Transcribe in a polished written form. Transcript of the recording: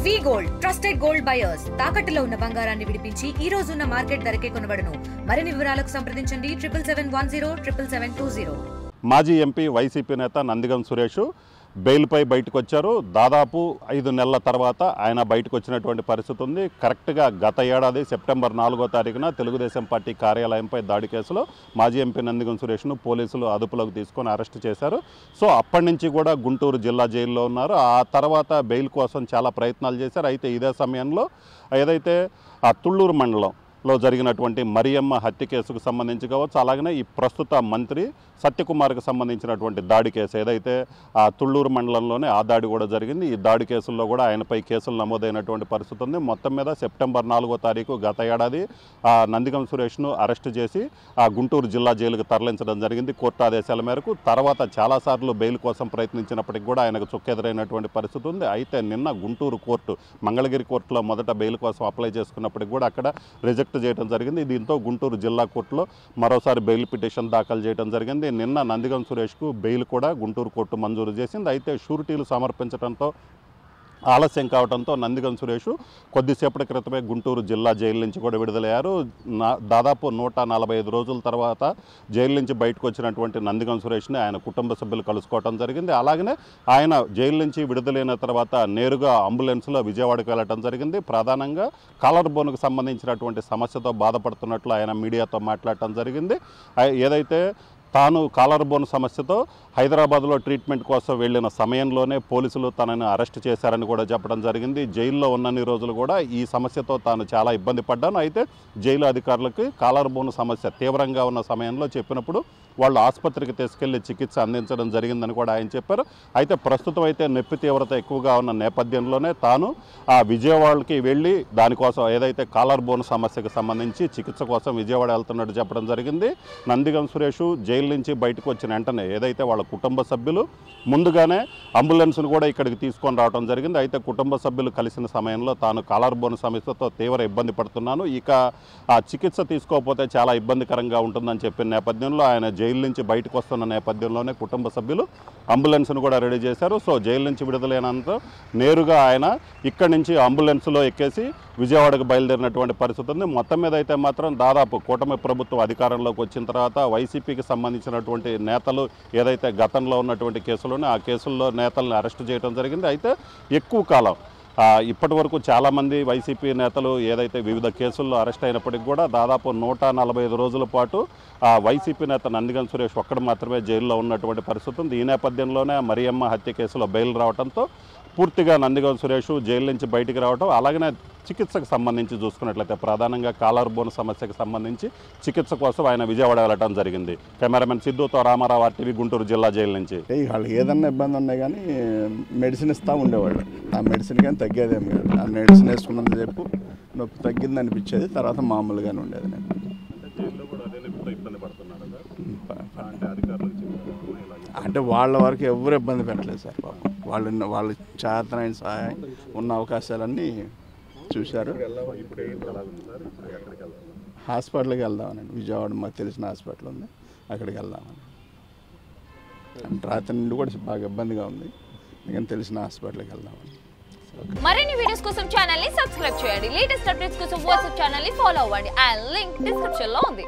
వి gold trusted gold buyers తాకట్టులో ఉన్న బంగారాన్ని విడిపించి ఈ రోజు ఉన్న మార్కెట్ ధరకే కొనబడును. మరిన్ని వివరాలకు సంప్రదించండి 77107720. మాజీ ఎంపీ వైసీపీ నేత నందిగం సురేష్ బెయిల్పై బయటకు వచ్చారు. దాదాపు 5 నెలల తర్వాత ఆయన బయటకు వచ్చినటువంటి పరిస్థితి ఉంది. కరెక్ట్గా గత ఏడాది సెప్టెంబర్ 4వ తారీఖున తెలుగుదేశం పార్టీ కార్యాలయంపై దాడి కేసులో మాజీ ఎంపీ నందిగం సురేష్ను పోలీసులు అదుపులోకి తీసుకొని అరెస్ట్ చేశారు. సో అప్పటి నుంచి కూడా గుంటూరు జిల్లా జైల్లో ఉన్నారు. ఆ తర్వాత బెయిల్ కోసం చాలా ప్రయత్నాలు చేశారు. అయితే ఇదే సమయంలో ఏదైతే ఆ తుళ్ళూరు మండలంలో జరిగినటువంటి మరియమ్మ హత్య కేసుకు సంబంధించి కావచ్చు, అలాగనే ఈ ప్రస్తుత మంత్రి సత్యకుమార్కి సంబంధించినటువంటి దాడి కేసు ఏదైతే ఆ తుళ్ళూరు మండలంలోనే ఆ దాడి కూడా జరిగింది. ఈ దాడి కేసుల్లో కూడా ఆయనపై కేసులు నమోదైనటువంటి పరిస్థితి ఉంది. మొత్తం మీద సెప్టెంబర్ 4వ తారీఖు గత ఏడాది నందిగం సురేష్ను అరెస్ట్ చేసి ఆ గుంటూరు జిల్లా జైలుకు తరలించడం జరిగింది కోర్టు ఆదేశాల మేరకు. తర్వాత చాలాసార్లు బెయిల్ కోసం ప్రయత్నించినప్పటికీ కూడా ఆయనకు చుక్కెదురైనటువంటి పరిస్థితి ఉంది. అయితే నిన్న గుంటూరు కోర్టు మంగళగిరి కోర్టులో మొదట బెయిల్ కోసం అప్లై చేసుకున్నప్పటికీ కూడా అక్కడ రిజెక్ట్ చేయడం జరిగింది. దీంతో గుంటూరు జిల్లా కోర్టులో మరోసారి బెయిల్ పిటిషన్ దాఖలు చేయడం జరిగింది. నిన్న నందిగం సురేష్కు బెయిల్ కూడా గుంటూరు కోర్టు మంజూరు చేసింది. అయితే షూరిటీలు సమర్పించడంతో ఆలస్యం కావడంతో నందిగం సురేష్ కొద్దిసేపటి క్రితమే గుంటూరు జిల్లా జైలు నుంచి కూడా విడుదలయ్యారు. దాదాపు 145 రోజుల తర్వాత జైలు నుంచి బయటకు వచ్చినటువంటి నందిగం సురేష్ని ఆయన కుటుంబ సభ్యులు కలుసుకోవడం జరిగింది. అలాగనే ఆయన జైలు నుంచి విడుదలైన తర్వాత నేరుగా అంబులెన్స్లో విజయవాడకు వెళ్ళడం జరిగింది. ప్రధానంగా కాలర్ బోన్కు సంబంధించినటువంటి సమస్యతో బాధపడుతున్నట్లు ఆయన మీడియాతో మాట్లాడటం జరిగింది. ఏదైతే తాను కాలర్ బోన్ సమస్యతో హైదరాబాద్లో ట్రీట్మెంట్ కోసం వెళ్ళిన సమయంలోనే పోలీసులు తనని అరెస్ట్ చేశారని కూడా చెప్పడం జరిగింది. జైల్లో ఉన్నన్ని రోజులు కూడా ఈ సమస్యతో తాను చాలా ఇబ్బంది పడ్డాను. అయితే జైలు అధికారులకి కాలర్ బోన్ సమస్య తీవ్రంగా ఉన్న సమయంలో చెప్పినప్పుడు వాళ్ళు ఆసుపత్రికి తీసుకెళ్లి చికిత్స అందించడం జరిగిందని కూడా ఆయన చెప్పారు. అయితే ప్రస్తుతం అయితే నొప్పి తీవ్రత ఎక్కువగా ఉన్న నేపథ్యంలోనే తాను ఆ విజయవాడకి వెళ్ళి దానికోసం ఏదైతే కాలర్ బోన్ సమస్యకు సంబంధించి చికిత్స కోసం విజయవాడ వెళ్తున్నట్టు చెప్పడం జరిగింది. నందిగం సురేష్ జైలు నుంచి బయటకు వచ్చిన వెంటనే ఏదైతే వాళ్ళ కుటుంబ సభ్యులు ముందుగానే అంబులెన్స్ను కూడా ఇక్కడికి తీసుకొని రావడం జరిగింది. అయితే కుటుంబ సభ్యులు కలిసిన సమయంలో తాను కాలర్ బోన్ సమస్యతో తీవ్ర ఇబ్బంది పడుతున్నాను, ఇక ఆ చికిత్స తీసుకోకపోతే చాలా ఇబ్బందికరంగా ఉంటుందని చెప్పిన నేపథ్యంలో ఆయన జైలు నుంచి బయటకు వస్తున్న నేపథ్యంలోనే కుటుంబ సభ్యులు అంబులెన్స్ను కూడా రెడీ చేశారు. సో జైలు నుంచి విడుదలైనంత నేరుగా ఆయన ఇక్కడి నుంచి అంబులెన్స్లో ఎక్కేసి విజయవాడకు బయలుదేరినటువంటి పరిస్థితి ఉంది. మొత్తం మీద అయితే మాత్రం దాదాపు కూటమి ప్రభుత్వం అధికారంలోకి వచ్చిన తర్వాత వైసీపీకి సంబంధించినటువంటి నేతలు ఏదైతే గతంలో ఉన్నటువంటి కేసులోనే ఆ కేసుల్లో నేతలను అరెస్ట్ చేయడం జరిగింది. అయితే ఎక్కువ కాలం ఇప్పటి వరకు చాలామంది వైసీపీ నేతలు ఏదైతే వివిధ కేసుల్లో అరెస్ట్ అయినప్పటికీ కూడా దాదాపు 145 రోజుల పాటు వైసీపీ నేత నందిగం సురేష్ ఒక్కడు మాత్రమే జైల్లో ఉన్నటువంటి పరిస్థితి ఉంది. ఈ నేపథ్యంలోనే మరియమ్మ హత్య కేసులో బెయిల్ రావడంతో పూర్తిగా నందిగం సురేష్ జైలు నుంచి బయటికి రావడం, అలాగనే చికిత్సకు సంబంధించి చూసుకున్నట్లయితే ప్రధానంగా కాలర్ బోన్ సమస్యకు సంబంధించి చికిత్స కోసం ఆయన విజయవాడ వెళ్ళడం జరిగింది. కెమెరామెన్ సిద్ధుతో రామారావు RTV గుంటూరు జిల్లా జైలు నుంచి. వాళ్ళు ఏదన్నా ఇబ్బంది ఉన్నాయి కానీ మెడిసిన్ ఇస్తూ ఉండేవాళ్ళు. ఆ మెడిసిన్ కానీ తగ్గేదేమి కాదు. ఆ మెడిసిన్ వేసుకున్నంత చెప్పు నొప్పి తగ్గింది అనిపించేది, తర్వాత మామూలుగానే ఉండేది. నేను అంటే వాళ్ళ వరకు ఎవరు ఇబ్బంది పెట్టలేదు సార్. పాపం వాళ్ళు చేతనైన సహాయం ఉన్న అవకాశాలన్నీ చూశారు. హాస్పిటల్కి వెళ్దామనండి, విజయవాడ మాకు తెలిసిన హాస్పిటల్ ఉంది, అక్కడికి వెళ్దామని. రాత్రి నుండి కూడా బాగా ఇబ్బందిగా ఉంది, అందుకని తెలిసిన హాస్పిటల్కి వెళ్దామని. మరిన్ని వీడియోస్ కోసం ఛానల్ ని సబ్స్క్రైబ్ చేయండి. లేటెస్ట్ అప్డేట్స్ కోసం వాట్సాప్ ఛానల్ ని ఫాలో అవ్వండి. ఆ లింక్ డిస్క్రిప్షన్ లో ఉంది.